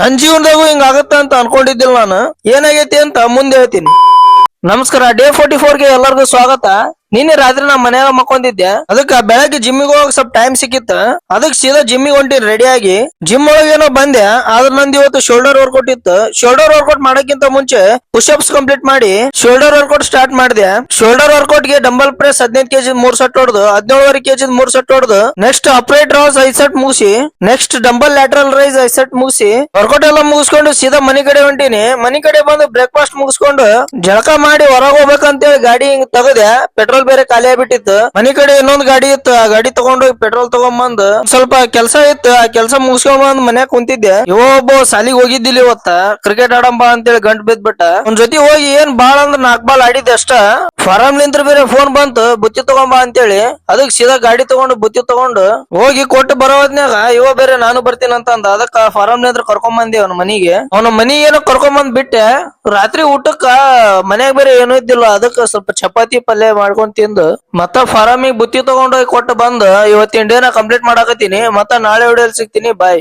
ನನ್ ಜೀವನದಾಗೂ ಹಿಂಗ ಆಗತ್ತ ಅಂತ ಅನ್ಕೊಂಡಿದ್ದಿಲ್ಲ ನಾನು. ಏನಾಗೈತಿ ಅಂತ ಮುಂದೆ ಹೇಳ್ತೀನಿ. ನಮಸ್ಕಾರ. ಡೇ 44ಗೆ ಎಲ್ಲರಿಗೂ ಸ್ವಾಗತ. ನಿನ್ನೆ ರಾತ್ರಿ ನಾ ಮನ್ಯಾಗ ಮಕ್ಕೊಂದಿದ್ದೆ. ಅದಕ್ಕ ಬೆಳಗ್ಗೆ ಜಿಮ್ಮಿಗೆ ಹೋಗಕ್ ಸ್ವಲ್ಪ ಟೈಮ್ ಸಿಕ್ಕಿತ್ತ. ಅದಕ್ ಸೀದಾ ಜಿಮ್ಮಿಗೆ ಹೊಂಟಿನಿ ರೆಡಿ ಆಗಿ. ಜಿಮ್ ಒಳಗೇನೋ ಬಂದೆ. ಆದ್ರ ನಂದು ಇವತ್ತು ಶೋಲ್ಡರ್ ವರ್ಕೌಟ್ ಇತ್ತು. ಶೋಲ್ಡರ್ ವರ್ಕೌಟ್ ಮಾಡಕ್ಕಿಂತ ಮುಂಚೆ ಪುಷಪ್ಸ್ ಕಂಪ್ಲೀಟ್ ಮಾಡಿ ಶೋಲ್ಡರ್ ವರ್ಕೌಟ್ ಸ್ಟಾರ್ಟ್ ಮಾಡಿದೆ. ಶೋಲ್ಡರ್ ವರ್ಕೌಟ್ ಗೆ ಡಂಬಲ್ ಪ್ರೆಸ್ 15 ಕೆಜಿ 3 ಸೆಟ್ ಹೊಡೆದು 17.5 ಕೆಜಿ 3 ಸೆಟ್ ಹೊಡೆದು ನೆಕ್ಸ್ಟ್ ಅಪ್ರೈಟ್ ರಾಸ್ 5 ಸೆಟ್ ಮುಗಿಸಿ next dumbbell lateral raise 5 set ಮುಗಿಸಿ ವರ್ಕೌಟ್ ಎಲ್ಲ ಮುಗಿಸ್ಕೊಂಡು ಸೀದಾ ಮನಿ ಕಡೆ ಹೊಂಟೀನಿ. ಮನಿ ಕಡೆ ಬಂದು ಬ್ರೇಕ್ಫಾಸ್ಟ್ ಮುಗಿಸ್ಕೊಂಡು ಜಳಕ ಮಾಡಿ ಹೊರಗೆ ಹೋಗ್ಬೇಕಂತೇಳಿ ಗಾಡಿ ಹಿಂಗ್ ತಗದೆ. ಪೆಟ್ರೋಲ್ ಬೇರೆ ಖಾಲಿ ಆಗ್ಬಿಟ್ಟಿತ್ತು. ಮನಿ ಕಡೆ ಇನ್ನೊಂದ್ ಗಾಡಿ ಇತ್ತು. ಆ ಗಾಡಿ ತಗೊಂಡು ಪೆಟ್ರೋಲ್ ತಗೊಂಬಂದ್ ಸ್ವಲ್ಪ ಕೆಲಸ ಇತ್ತು. ಆ ಕೆಲಸ ಮುಗಿಸ್ಕೊಂಡ್ ಬಂದ್ ಮನ್ಯಾಗ ಕುಂತಿದ್ದೆ. ಒಬ್ಬ ಸಾಲಿಗೆ ಹೋಗಿದ್ದಿಲ್ಲ ಇವತ್ತ. ಕ್ರಿಕೆಟ್ ಆಡಂಬ ಅಂತೇಳಿ ಗಂಟ್ ಬಿದ್ಬಿಟ್ಟ. ಒಂದ್ ಜೊತೆ ಹೋಗಿ ಏನ್ ಬಾಳ ಅಂದ್ರ 4 ಬಾಲ್ ಆಡಿದ್ದೆ ಅಷ್ಟ. ಫಾರಂ ನಿಂತ್ರ ಬೇರೆ ಫೋನ್ ಬಂತು ಬುತ್ತಿ ತಗೊಂಬ ಅಂತೇಳಿ. ಅದಕ್ ಸೀದಾ ಗಾಡಿ ತಗೊಂಡು ಬುತ್ತಿ ತಗೊಂಡು ಹೋಗಿ ಕೊಟ್ಟು ಬರೋದ್ನಾಗ ಬೇರೆ ನಾನು ಬರ್ತೀನಿ ಅಂತ ಅಂದ. ಅದಕ್ಕ ಫಾರಂ ನಿಂತ್ರ ಕರ್ಕೊಂಡ್ ಬಂದಿ ಅವನ ಮನಿಗೆ. ಅವನ ಮನಿಗೆ ಏನೋ ಕರ್ಕೊಂಡ್ ಬಂದ್ ಬಿಟ್ಟೆ. ರಾತ್ರಿ ಊಟಕ್ಕ ಮನ್ಯಾಗ ಬೇರೆ ಏನೂ ಇದ್ದಿಲ್ಲ. ಅದಕ್ಕ ಸ್ವಲ್ಪ ಚಪಾತಿ ಪಲ್ಯ ಮಾಡ್ಕೊಂಡ್ ತಿಂದು ಮತ್ತ ಫಾರಮಿಗೆ ಬುತ್ತಿ ತಗೊಂಡೋಗಿ ಕೊಟ್ಟು ಬಂದು ಇವತ್ತಿನ ಡೇನ ಕಂಪ್ಲೀಟ್ ಮಾಡಾಕತ್ತೀನಿ. ಮತ್ತ ನಾಳೆ ವಿಡಿಯೋಲಿ ಸಿಗ್ತೀನಿ. ಬಾಯ್.